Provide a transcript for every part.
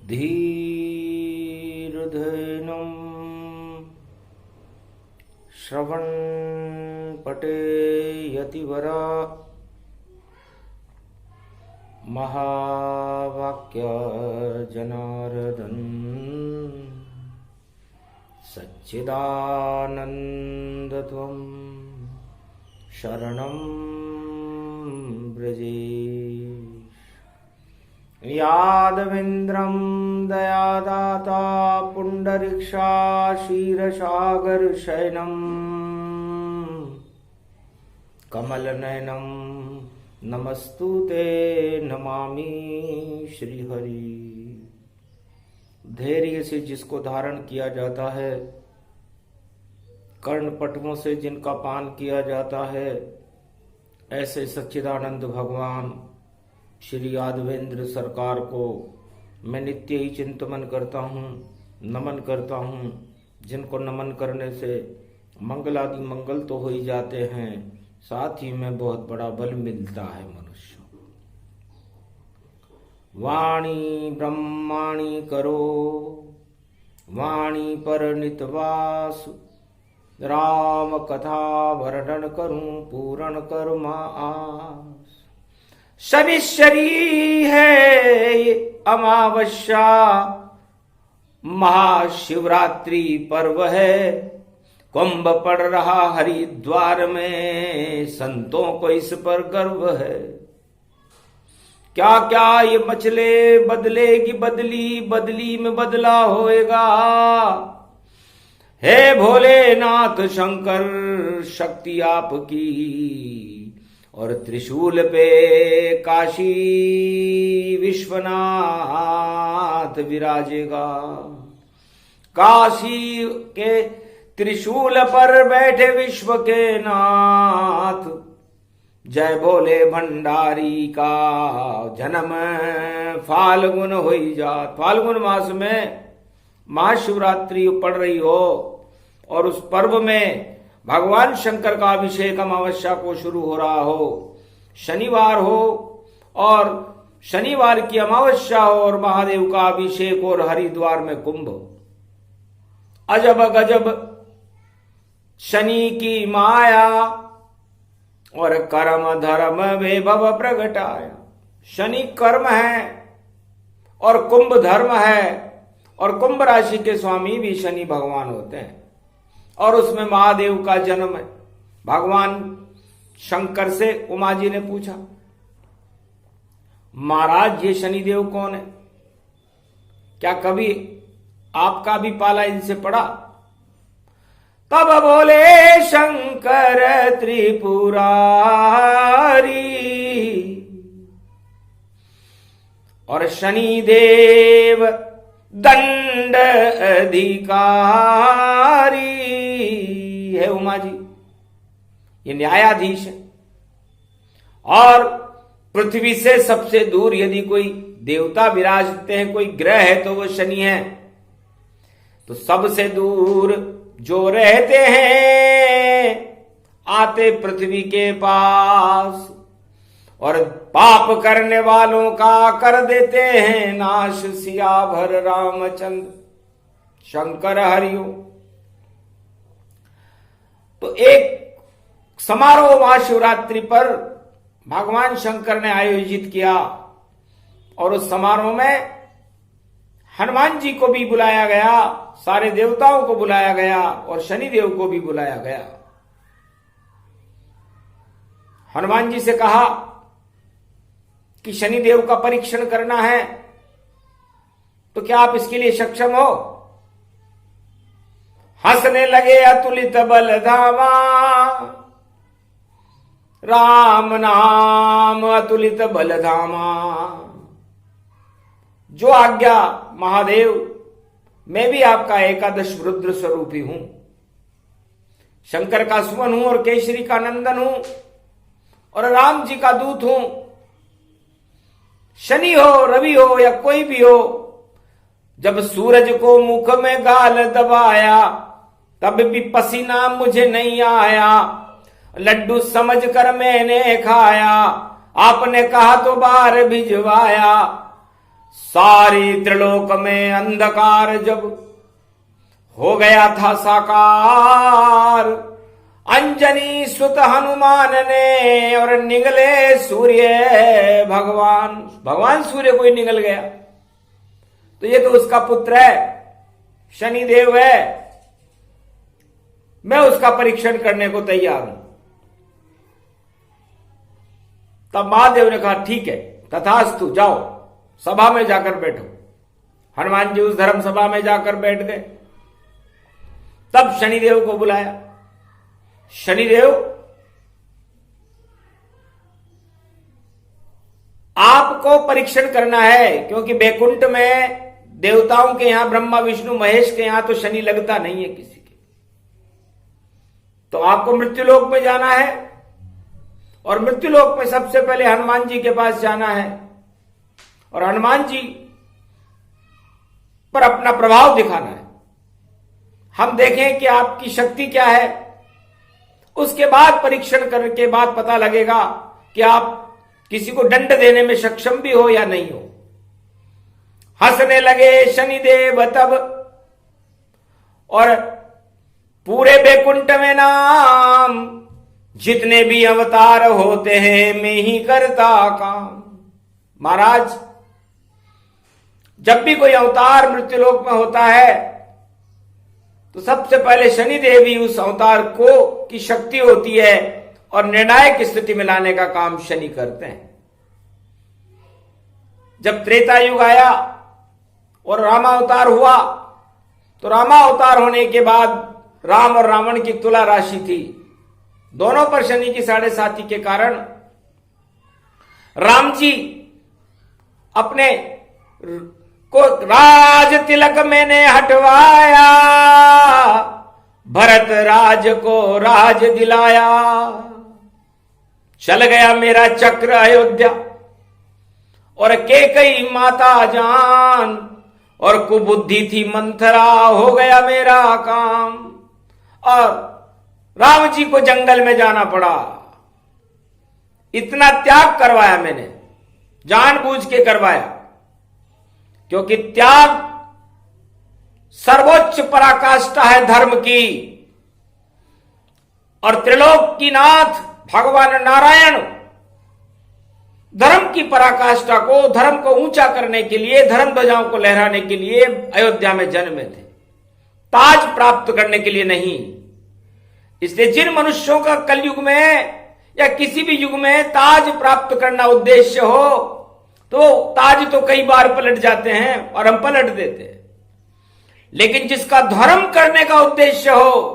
धीर्धेनं श्रवणपटे यतिवरा महावाक्य जनार्दन सच्चिदानन्दत्वं शरणं व्रजेश। यादवेन्द्रं दयादाता पुण्डरीक्षा क्षीरसागरशयनं कमलनयनं नमस्तुते नमामि श्रीहरि। धैर्य से जिसको धारण किया जाता है, कर्णपटुओं से जिनका पान किया जाता है, ऐसे सच्चिदानंद भगवान श्री यादवेंद्र सरकार को मैं नित्य ही चिंतन करता हूँ, नमन करता हूँ। जिनको नमन करने से मंगलादि मंगल तो हो ही जाते हैं, साथ ही में बहुत बड़ा बल मिलता है मनुष्य। वाणी ब्रह्माणी करो वाणी पर नितवास, राम कथा वर्णन करूं पूर्ण कर्मा आस। शनिश्चरी है ये अमावस्या, महाशिवरात्रि पर्व है। कुंभ पड़ रहा हरिद्वार में, संतों को इस पर गर्व है। क्या क्या ये मचले बदलेगी बदली, बदली में बदला होएगा। हे भोलेनाथ शंकर शक्ति आपकी, और त्रिशूल पे काशी विश्वनाथ विराजेगा। काशी के त्रिशूल पर बैठे विश्व के नाथ, जय भोले भंडारी का जन्म फाल्गुन होई जात। फाल्गुन मास में महाशिवरात्रि पड़ रही हो और उस पर्व में भगवान शंकर का अभिषेक अमावस्या को शुरू हो रहा हो, शनिवार हो और शनिवार की अमावस्या हो और महादेव का अभिषेक और हरिद्वार में कुंभ। अजब गजब शनि की माया, और कर्म धर्म वैभव प्रगटाया। शनि कर्म है और कुंभ धर्म है, और कुंभ राशि के स्वामी भी शनि भगवान होते हैं। और उसमें महादेव का जन्म है। भगवान शंकर से उमा जी ने पूछा, महाराज ये शनिदेव कौन है? क्या कभी आपका भी पाला इनसे पड़ा? तब बोले शंकर त्रिपुरारी, और शनिदेव दंड अधिकारी है। उमा जी ये न्यायाधीश है, और पृथ्वी से सबसे दूर यदि कोई देवता विराजते हैं, कोई ग्रह है तो वो शनि है। तो सबसे दूर जो रहते हैं आते पृथ्वी के पास, और पाप करने वालों का कर देते हैं नाश। सियाभर रामचंद्र शंकर हरिओ। तो एक समारोह महाशिवरात्रि पर भगवान शंकर ने आयोजित किया, और उस समारोह में हनुमान जी को भी बुलाया गया, सारे देवताओं को बुलाया गया, और शनिदेव को भी बुलाया गया। हनुमान जी से कहा कि शनिदेव का परीक्षण करना है, तो क्या आप इसके लिए सक्षम हो? हंसने लगे अतुलित बल धामा, राम नाम अतुलित बल धामा। जो आज्ञा महादेव, मैं भी आपका एकादश रुद्र स्वरूपी हूं, शंकर का सुमन हूं और केसरी का नंदन हूं, और राम जी का दूत हूं। शनि हो रवि हो या कोई भी हो, जब सूरज को मुख में गाल दबाया तब भी पसीना मुझे नहीं आया। लड्डू समझकर मैंने खाया, आपने कहा तो बाहर भिजवाया। सारी त्रिलोक में अंधकार जब हो गया था साकार, अंजनी सुत हनुमान ने और निगले सूर्य भगवान। भगवान सूर्य कोई निगल गया, तो ये तो उसका पुत्र है, शनिदेव है, मैं उसका परीक्षण करने को तैयार हूं। तब महादेव ने कहा ठीक है, तथास्तु, जाओ सभा में जाकर बैठो। हनुमान जी उस धर्म सभा में जाकर बैठ गए। तब शनिदेव को बुलाया। शनिदेव, आपको परीक्षण करना है, क्योंकि बैकुंठ में देवताओं के यहां, ब्रह्मा विष्णु महेश के यहां तो शनि लगता नहीं है किसी के। तो आपको मृत्युलोक में जाना है, और मृत्युलोक में सबसे पहले हनुमान जी के पास जाना है, और हनुमान जी पर अपना प्रभाव दिखाना है। हम देखें कि आपकी शक्ति क्या है, उसके बाद परीक्षण करने के बाद पता लगेगा कि आप किसी को दंड देने में सक्षम भी हो या नहीं हो। हंसने लगे शनिदेव तब, और पूरे बैकुंठ में नाम, जितने भी अवतार होते हैं मैं ही करता काम। महाराज, जब भी कोई अवतार मृत्युलोक में होता है तो सबसे पहले शनिदेव ही उस अवतार को की शक्ति होती है, और निर्णायक स्थिति में लाने का काम शनि करते हैं। जब त्रेता युग आया और रामावतार हुआ, तो रामावतार होने के बाद राम और रावण की तुला राशि थी, दोनों पर शनि की 7.5 के कारण राम जी अपने को राज तिलक मैंने हटवाया, भरत राज को राज दिलाया, चल गया मेरा चक्र अयोध्या, और कैकेयी माता जान, और कुबुद्धि थी मंथरा, हो गया मेरा काम। और राम जी को जंगल में जाना पड़ा। इतना त्याग करवाया मैंने, जानबूझ के करवाया, क्योंकि त्याग सर्वोच्च पराकाष्ठा है धर्म की। और त्रिलोक की नाथ भगवान नारायण धर्म की पराकाष्ठा को, धर्म को ऊंचा करने के लिए, धर्म ध्वजाओं को लहराने के लिए अयोध्या में जन्मे थे, ताज प्राप्त करने के लिए नहीं। इसलिए जिन मनुष्यों का कलयुग में या किसी भी युग में ताज प्राप्त करना उद्देश्य हो, तो ताज तो कई बार पलट जाते हैं और हम पलट देते हैं। लेकिन जिसका धर्म करने का उद्देश्य हो,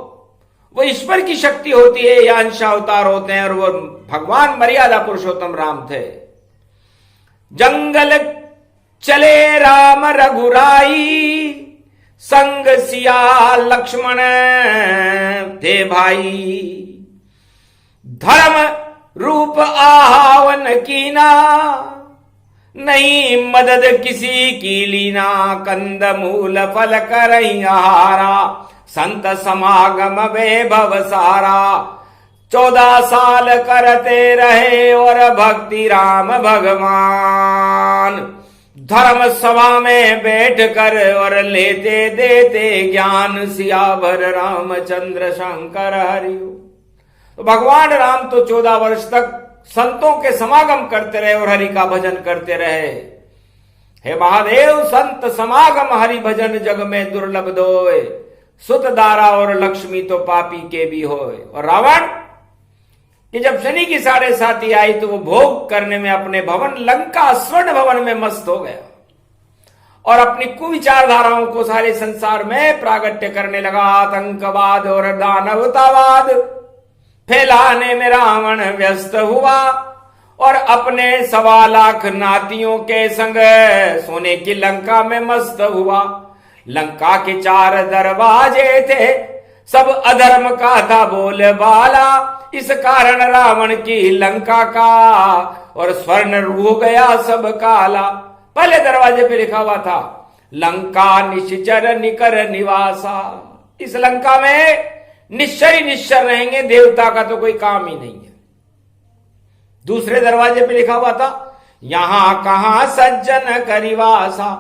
वो ईश्वर की शक्ति होती है या अंशावतार होते हैं, और वो भगवान मर्यादा पुरुषोत्तम राम थे। जंगल चले राम रघुराई, संग सिया लक्ष्मण थे भाई, धर्म रूप आहावन कीना, नहीं मदद किसी की लीना, कंद मूल फल करई आहारा, संत समागम वैभव सारा, 14 साल करते रहे और भक्ति राम भगवान, धर्म सभा में बैठ कर और लेते देते ज्ञान, सियावर रामचंद्र शंकर हरिओ। तो भगवान राम तो 14 वर्ष तक संतों के समागम करते रहे और हरि का भजन करते रहे। हे महादेव, संत समागम हरि भजन जग में दुर्लभ दोय, सुत दारा और लक्ष्मी तो पापी के भी होय। और रावण कि जब शनि की 7.5 आई तो वो भोग करने में अपने भवन लंका स्वर्ण भवन में मस्त हो गया, और अपनी कुविचारधाराओं को सारे संसार में प्रागट्य करने लगा। आतंकवाद और दानवतावाद फैलाने में रावण व्यस्त हुआ, और अपने 1.25 लाख नातियों के संग सोने की लंका में मस्त हुआ। लंका के 4 दरवाजे थे, सब अधर्म का था बोलबाला, इस कारण रावण की लंका का और स्वर्ण हो गया सब काला। पहले दरवाजे पे लिखा हुआ था लंका निश्चर निकर निवासा, इस लंका में निश्चर ही निश्चर रहेंगे, देवता का तो कोई काम ही नहीं है। दूसरे दरवाजे पे लिखा हुआ था यहां कहां सज्जन करिवासा।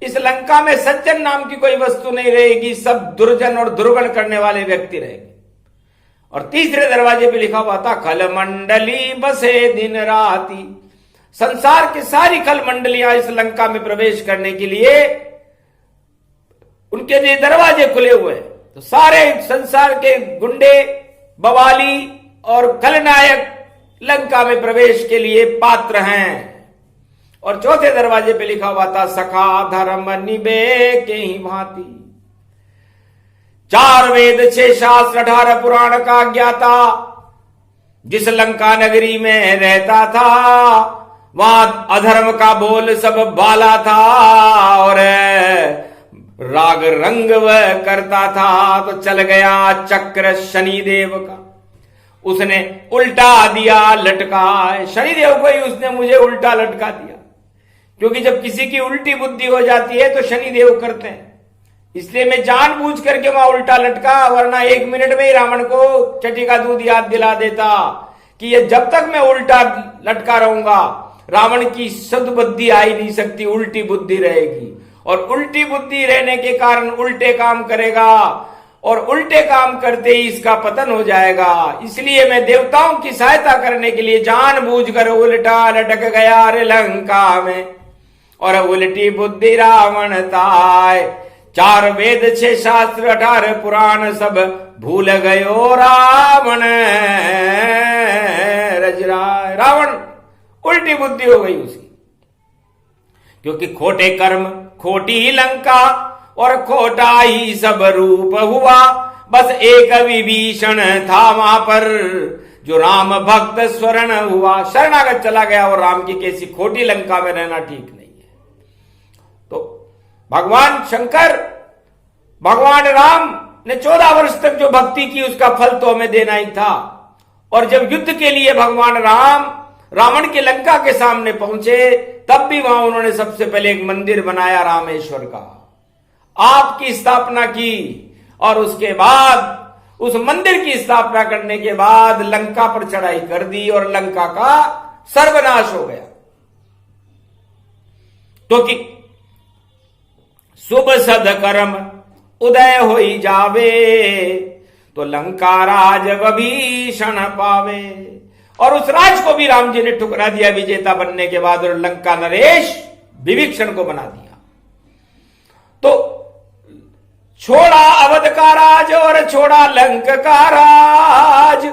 इस लंका में सज्जन नाम की कोई वस्तु नहीं रहेगी, सब दुर्जन और दुर्गुण करने वाले व्यक्ति रहेंगे। और तीसरे दरवाजे पे लिखा हुआ था खल मंडली बसे दिन राती। संसार की सारी खल मंडलियां इस लंका में प्रवेश करने के लिए उनके लिए दरवाजे खुले हुए हैं। तो सारे संसार के गुंडे, बवाली और खलनायक लंका में प्रवेश के लिए पात्र हैं। और चौथे दरवाजे पे लिखा हुआ था सखा धर्म निभे के ही भांति। 4 वेद 6 शास्त्र 18 पुराण का ज्ञाता जिस लंका नगरी में रहता था, वहां अधर्म का बोल सब बाला था और राग रंग वह करता था। तो चल गया चक्र शनिदेव का, उसने उल्टा दिया लटका। शनिदेव को ही उसने मुझे उल्टा लटका दिया, क्योंकि जब किसी की उल्टी बुद्धि हो जाती है तो शनिदेव करते हैं। इसलिए मैं जानबूझ करके वहां उल्टा लटका, वरना 1 मिनट में ही रावण को चटी का दूध याद दिला देता कि ये जब तक मैं उल्टा लटका रहूंगा रावण की सद्बुद्धि आ ही नहीं सकती, उल्टी बुद्धि रहेगी। और उल्टी बुद्धि रहने के कारण उल्टे काम करेगा और उल्टे काम करते ही इसका पतन हो जाएगा। इसलिए मैं देवताओं की सहायता करने के लिए जानबूझकर उल्टा लटक गया रे लंका में। और उल्टी बुद्धि रावण ताय, 4 वेद 6 शास्त्र 18 पुराण सब भूल गयो रावण रजराय। रावण उल्टी बुद्धि हो गई उसकी, क्योंकि खोटे कर्म, खोटी लंका और खोटा ही सब रूप हुआ। बस एक विभीषण था वहां पर जो राम भक्त स्वर्ण हुआ, शरणागत चला गया। और राम की कैसी खोटी लंका में रहना ठीक नहीं है। तो भगवान शंकर, भगवान राम ने 14 वर्ष तक जो भक्ति की उसका फल तो हमें देना ही था। और जब युद्ध के लिए भगवान राम रावण के लंका के सामने पहुंचे, तब भी वहां उन्होंने सबसे पहले एक मंदिर बनाया रामेश्वर का, आपकी स्थापना की। और उसके बाद उस मंदिर की स्थापना करने के बाद लंका पर चढ़ाई कर दी और लंका का सर्वनाश हो गया। तो कि शुभ सदकर्म उदय हो ही जावे, तो लंका राज विभीषण पावे। और उस राज को भी राम जी ने ठुकरा दिया विजेता बनने के बाद, और लंका नरेश विभीषण को बना दिया। तो छोड़ा अवध का राज और छोड़ा लंक का राज,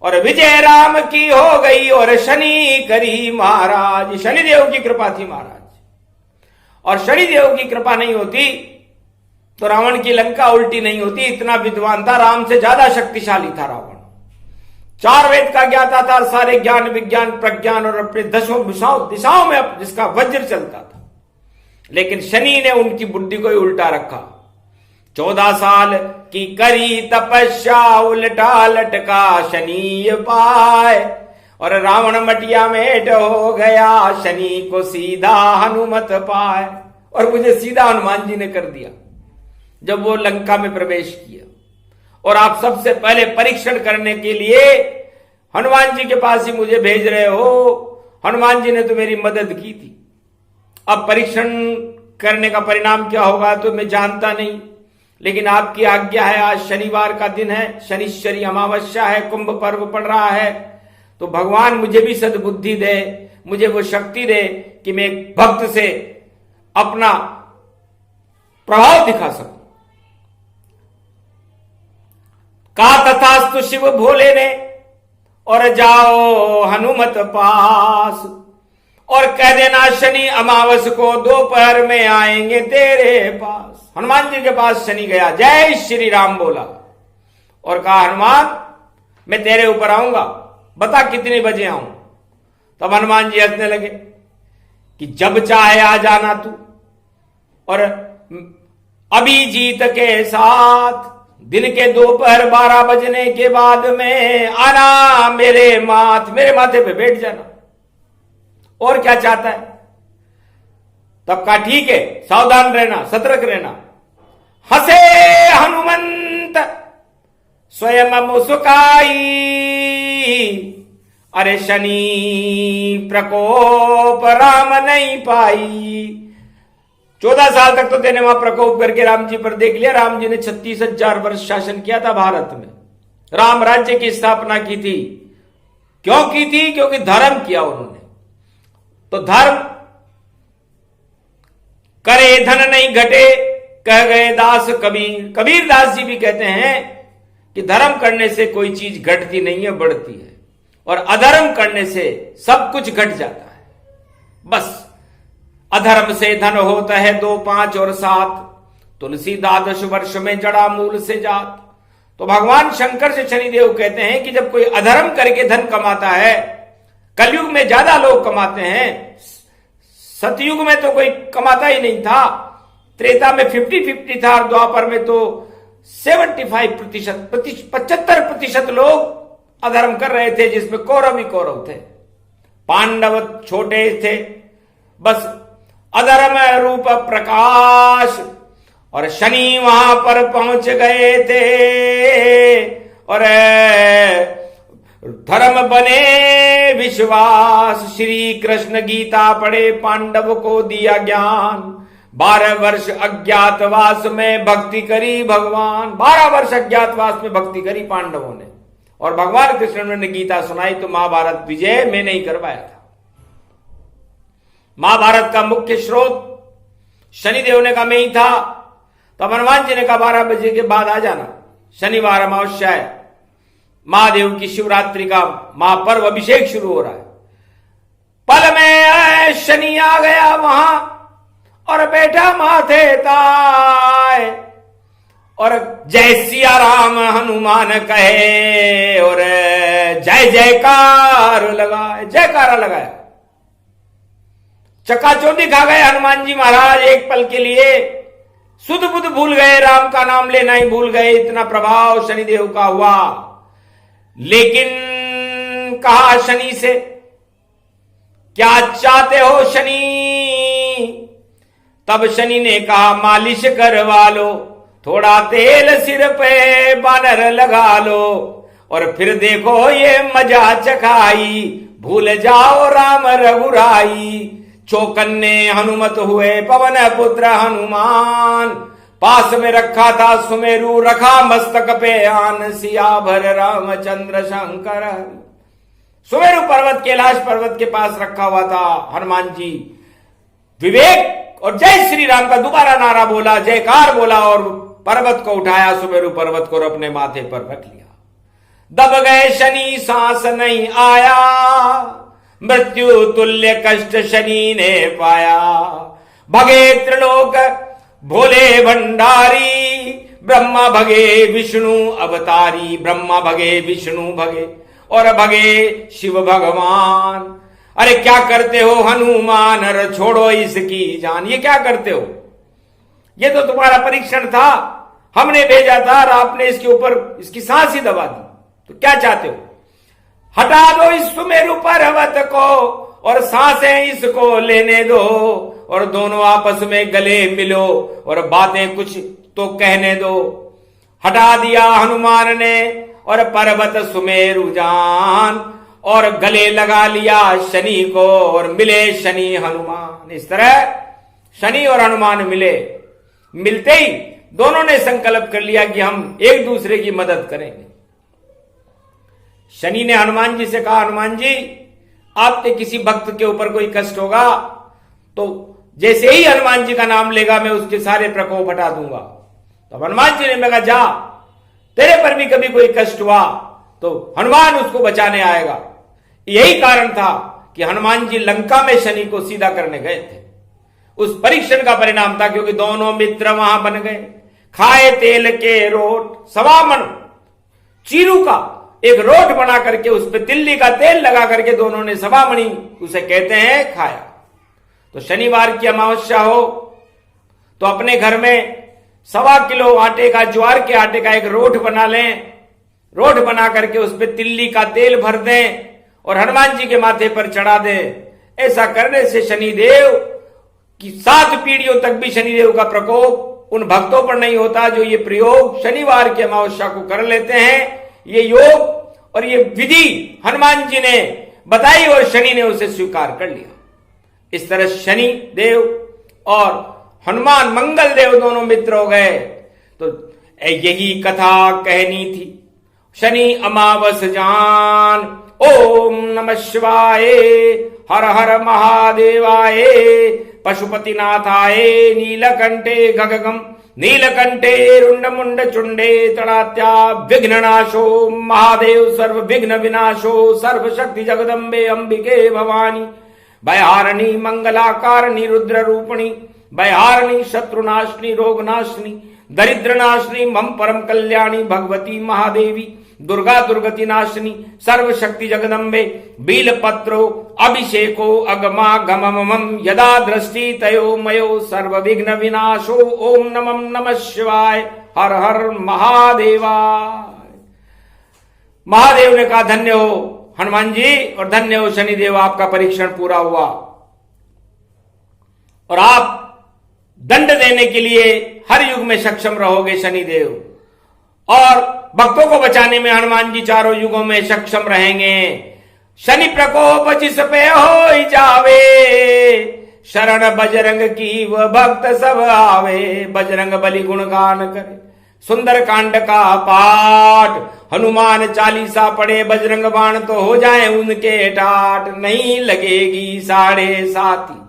और विजय राम की हो गई और शनि करी महाराज। शनिदेव की कृपा थी महाराज, और शनिदेव की कृपा नहीं होती तो रावण की लंका उल्टी नहीं होती। इतना विद्वान था, राम से ज्यादा शक्तिशाली था रावण। 4 वेद का ज्ञाता था, सारे ज्ञान विज्ञान प्रज्ञान और अपने 10 दिशाओं में जिसका वज्र चलता था। लेकिन शनि ने उनकी बुद्धि को ही उल्टा रखा। 14 साल की करी तपस्या उल्टा लटका शनि पाए, और रावण मटिया मेट हो गया शनि को सीधा हनुमत पाए। और मुझे सीधा हनुमान जी ने कर दिया जब वो लंका में प्रवेश किया। और आप सबसे पहले परीक्षण करने के लिए हनुमान जी के पास ही मुझे भेज रहे हो। हनुमान जी ने तो मेरी मदद की थी। अब परीक्षण करने का परिणाम क्या होगा तो मैं जानता नहीं, लेकिन आपकी आज्ञा है। आज शनिवार का दिन है, शनिश्चरी अमावस्या है, कुंभ पर्व पड़ रहा है। तो भगवान मुझे भी सद्बुद्धि दे, मुझे वो शक्ति दे कि मैं एक भक्त से अपना प्रभाव दिखा सकूं। का तथास्तु शिव भोले ने, और जाओ हनुमत पास, और कह देना शनि अमावस को दोपहर में आएंगे तेरे पास। हनुमान जी के पास शनि गया, जय श्री राम बोला और कहा हनुमान मैं तेरे ऊपर आऊंगा, बता कितने बजे आऊं। तब हनुमान जी हंसने लगे कि जब चाहे आ जाना तू, और अभिजीत के साथ दिन के दोपहर 12 बजने के बाद में आना, मेरे माथे पे बैठ जाना। और क्या चाहता है? तब कहा ठीक है, सावधान रहना, सतर्क रहना। हंसे हनुमंत स्वयं मुस्काई, अरे शनि प्रकोप राम नहीं पाई। 14 साल तक तो तेने वहां प्रकोप करके राम जी पर देख लिया। राम जी ने 36,000 वर्ष शासन किया था भारत में, राम राज्य की स्थापना की थी। क्यों की थी? क्योंकि धर्म किया उन्होंने। तो धर्म करे धन नहीं घटे, कह गए दास कबीर। कबीर दास जी भी कहते हैं कि धर्म करने से कोई चीज घटती नहीं है, बढ़ती है, और अधर्म करने से सब कुछ घट जाता है। बस अधर्म से धन होता है 2, 5 और 7, तुलसी 12 वर्ष में जड़ा मूल से जात। तो भगवान शंकर से शनिदेव कहते हैं कि जब कोई अधर्म करके धन कमाता है, कलयुग में ज्यादा लोग कमाते हैं, सतयुग में तो कोई कमाता ही नहीं था, त्रेता में 50-50 था, और द्वापर में तो 75% लोग अधर्म कर रहे थे, जिसमें कौरव ही कौरव थे। पांडव छोटे थे, बस अधर्म रूप प्रकाश, और शनि वहां पर पहुंच गए थे, और धर्म बने विश्वास। श्री कृष्ण गीता पढ़े, पांडव को दिया ज्ञान। 12 वर्ष अज्ञातवास में भक्ति करी भगवान। 12 वर्ष अज्ञातवास में भक्ति करी पांडवों ने, और भगवान कृष्ण ने गीता सुनाई। तो महाभारत विजय में नहीं करवाया था। महाभारत का मुख्य स्रोत शनिदेव ने कहा मैं ही था। तब हनुमान जी ने कहा 12 बजे के बाद आ जाना, शनिवार अमावस्या है, महादेव की शिवरात्रि का महापर्व अभिषेक शुरू हो रहा है। पल में शनि आ गया वहां और बैठा माथे ताए, और जय सिया राम हनुमान कहे, और जय जयकार लगाए, जयकारा लगाया। चकाचौंधी खा गए हनुमान जी महाराज। एक पल के लिए सुध बुध भूल गए, राम का नाम लेना ही भूल गए। इतना प्रभाव शनिदेव का हुआ। लेकिन कहा शनि से, क्या चाहते हो शनि? तब शनि ने कहा मालिश करवा लो, थोड़ा तेल सिर पे बानर लगा लो, और फिर देखो ये मजा चखाई, भूल जाओ राम रघुराई। चौकन्ने हनुमत हुए पवन पुत्र हनुमान, पास में रखा था सुमेरु, रखा मस्तक पे आन, सिया भर रामचंद्र शंकर। सुमेरु पर्वत, कैलाश पर्वत के पास रखा हुआ था हनुमान जी। विवेक और जय श्री राम का दोबारा नारा बोला, जयकार बोला, और पर्वत को उठाया, सुमेरु पर्वत को अपने माथे पर रख लिया। दब गए शनि, सांस नहीं आया, मृत्यु तुल्य कष्ट शनि ने पाया। भगे त्रिलोक भोले भंडारी, ब्रह्मा भगे विष्णु अवतारी। ब्रह्मा भगे विष्णु भगे और भगे शिव भगवान। अरे क्या करते हो हनुमान, अरे छोड़ो इसकी जान। ये क्या करते हो? ये तो तुम्हारा परीक्षण था, हमने भेजा था और आपने इसके ऊपर इसकी सांस ही दबा दी। तो क्या चाहते हो? हटा दो इस सुमेरु पर्वत को और सांसें इसको लेने दो, और दोनों आपस में गले मिलो और बातें कुछ तो कहने दो। हटा दिया हनुमान ने और पर्वत सुमेरु जान, और गले लगा लिया शनि को, और मिले शनि हनुमान। इस तरह शनि और हनुमान मिले। मिलते ही दोनों ने संकल्प कर लिया कि हम एक दूसरे की मदद करेंगे। शनि ने हनुमान जी से कहा, हनुमान जी आपके किसी भक्त के ऊपर कोई कष्ट होगा तो जैसे ही हनुमान जी का नाम लेगा मैं उसके सारे प्रकोप हटा दूंगा। तो हनुमान जी ने कहा जा, तेरे पर भी कभी कोई कष्ट हुआ तो हनुमान उसको बचाने आएगा। यही कारण था कि हनुमान जी लंका में शनि को सीधा करने गए थे। उस परीक्षण का परिणाम था, क्योंकि दोनों मित्र वहां बन गए। खाए तेल के रोट, 1.25 मन चीरू का एक रोट बना करके उस पर तिल्ली का तेल लगा करके दोनों ने 1.25 मणि उसे कहते हैं खाया। तो शनिवार की अमावस्या हो तो अपने घर में 1.25 किलो आटे का, ज्वार के आटे का एक रोट बना लें। रोट बना करके उस पर तिल्ली का तेल भर दें और हनुमान जी के माथे पर चढ़ा दें। ऐसा करने से शनिदेव की 7 पीढ़ियों तक भी शनिदेव का प्रकोप उन भक्तों पर नहीं होता जो ये प्रयोग शनिवार की अमावस्या को कर लेते हैं। ये योग और ये विधि हनुमान जी ने बताई और शनि ने उसे स्वीकार कर लिया। इस तरह शनि देव और हनुमान मंगल देव दोनों मित्र हो गए। तो यही कथा कहनी थी। शनि अमावस जान, ओम नमः शिवाय, हर हर महादेवाय, पशुपतिनाथाय, नीलकंठे गगगम, नीलकंठे रुंड मुंड चुंडे तड़ात्या, विघ्ननाशो महादेव सर्व विघ्न विनाशो, सर्व शक्ति जगदम्बे अंबिके भवानी, भयहारिणी मंगलाकारिणी रुद्र रूपिणी, भयहारिणी शत्रुनाशिनी रोगनाशिनी, दरिद्रनाशिनी मम परम कल्याणी, भगवती महादेवी, दुर्गा दुर्गति नाशिनी, सर्व शक्ति जगदम्बे, बीलपत्रो अभिषेको अगमागममम, यदा दृष्टि तयो मयो सर्व विघ्न विनाशो, ओम नमः नमः शिवाय, हर हर महादेवाय। महादेव ने कहा धन्य हो हनुमान जी और धन्य हो शनिदेव, आपका परीक्षण पूरा हुआ और आप दंड देने के लिए हर युग में सक्षम रहोगे शनिदेव, और भक्तों को बचाने में हनुमान जी चारों युगों में सक्षम रहेंगे। शनि प्रकोप जिस पे हो जावे, शरण बजरंग की वह भक्त सब आवे, बजरंग बलि गुणगान करे, सुंदर कांड का पाठ, हनुमान चालीसा पढ़े, बजरंग बाण तो हो जाए उनके टाट, नहीं लगेगी साढ़े साती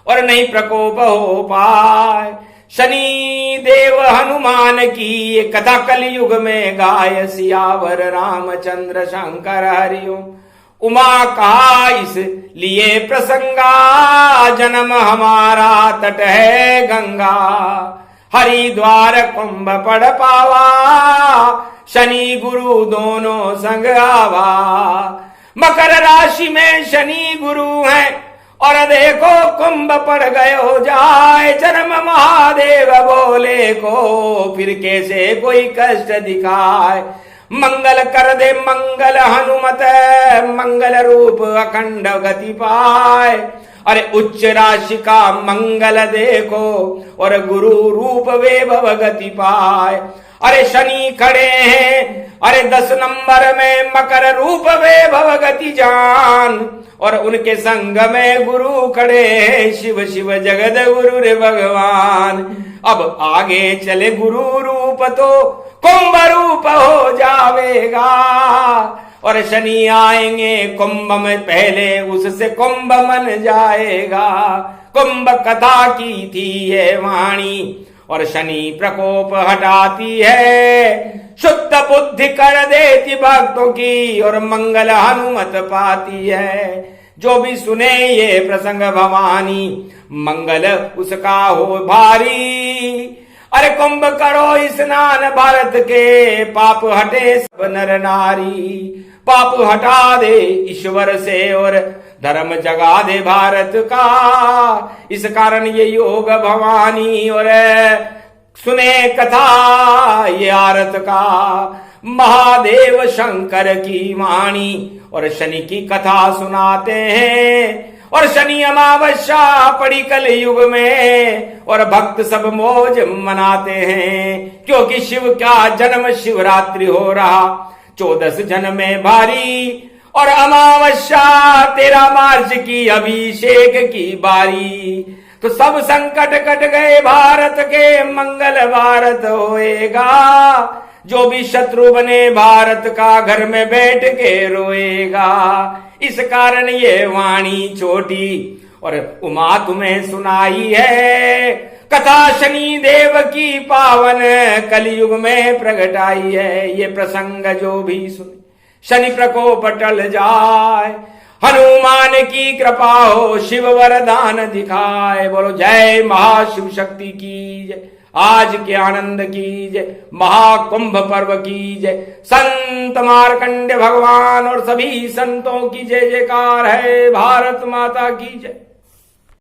और नहीं प्रकोप हो पाए। शनि देव हनुमान की ये कथा कलयुग में गाय, सियावर रामचंद्र शंकर हरिओम। उमा कहा इस लिए प्रसंगा, जन्म हमारा तट है गंगा, हरिद्वार कुंभ पड़ पावा, शनि गुरु दोनों संग आवा। मकर राशि में शनि गुरु हैं और देखो कुंभ पड़ गए हो जाए, जन्म महादेव बोले को फिर कैसे कोई कष्ट दिखाए। मंगल कर दे मंगल हनुमत, मंगल रूप अखंड गति पाए। अरे उच्च राशि का मंगल देखो और गुरु रूप वैभव गति पाए। अरे शनि खड़े हैं अरे 10 नंबर में, मकर रूप वैभव गति जान, और उनके संग में गुरु खड़े हैं, शिव शिव जगत गुरु रे भगवान। अब आगे चले गुरु रूप तो कुंभ रूप हो जावेगा, और शनि आएंगे कुंभ में पहले, उससे कुंभ मन जाएगा। कुंभ कथा की थी ये वाणी, और शनि प्रकोप हटाती है, शुद्ध बुद्धि कर देती भक्तों की, और मंगल हनुमत पाती है। जो भी सुने ये प्रसंग भवानी, मंगल उसका हो भारी। अरे कुंभ करो स्नान भारत के, पाप हटे सब नर नारी। पाप हटा दे ईश्वर से और धर्म जगा दे भारत का, इस कारण ये योग भवानी और सुने कथा ये आरत का। महादेव शंकर की वाणी और शनि की कथा सुनाते हैं, और शनि अमावस्या पड़ी कल युग में, और भक्त सब मौज मनाते हैं, क्योंकि शिव का जन्म शिवरात्रि हो रहा 14 जन में भारी, और अमावस्या 13 मार्च की अभिषेक की बारी। तो सब संकट कट गए भारत के, मंगल भारत होएगा। जो भी शत्रु बने भारत का, घर में बैठ के रोएगा। इस कारण ये वाणी छोटी और उमा तुम्हें सुनाई है, कथा शनि देव की पावन कलयुग में प्रगटाई है। ये प्रसंग जो भी सुने शनि प्रकोप टल जाए, हनुमान की कृपा हो, शिव वरदान दिखाए। बोलो जय महाशिव शक्ति की जय, आज के आनंद की जय, महाकुंभ पर्व की जय, संत मार्कंडे भगवान और सभी संतों की जय जयकार है। भारत माता की जय।